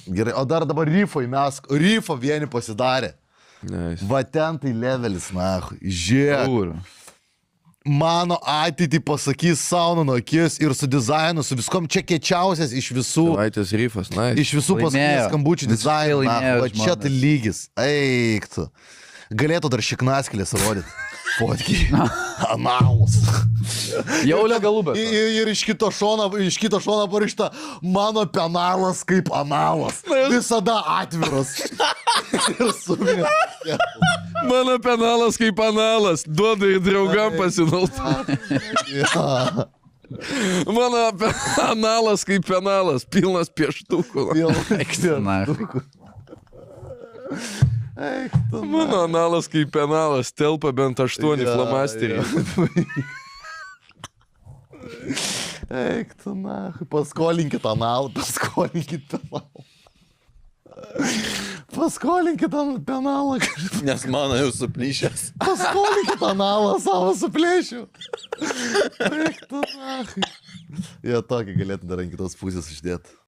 Gerai, o dar dabar rifai mes, rifą vieni pasidarė. Nice. Va ten tai levelis, na, žiūrėk. Mano ateitį pasakys sauna nuo akis ir su dizainu, su viskom čia kečiausias iš visų. Savaitės rifas, nice. Iš visų pasakys skambučių dizainų. Va čia tai lygis. Eik tu. Galėtų dar šiknaskilės rodyti. Fotkiai. Analus. Jau legalu, bet. Ir iš kito šono parašyta, mano penalas kaip analas. Visada atviras. Ir suvė. Mano penalas kaip analas. Duoda ir draugam pasinaudoti. Mano analas kaip penalas. Pilnas pieštukų. Mano analas kaip penalas. Telpa bent 8 flomasteriai. Eik tu, na, paskolinkit analą, paskolinkit penalą. Paskolinkit penalą. Nes mano jau suplyšęs. Paskolinkit analą savo suplėšiu. Eik tu, na. Jie tokį galėtų dar ant kitos pusės uždėti.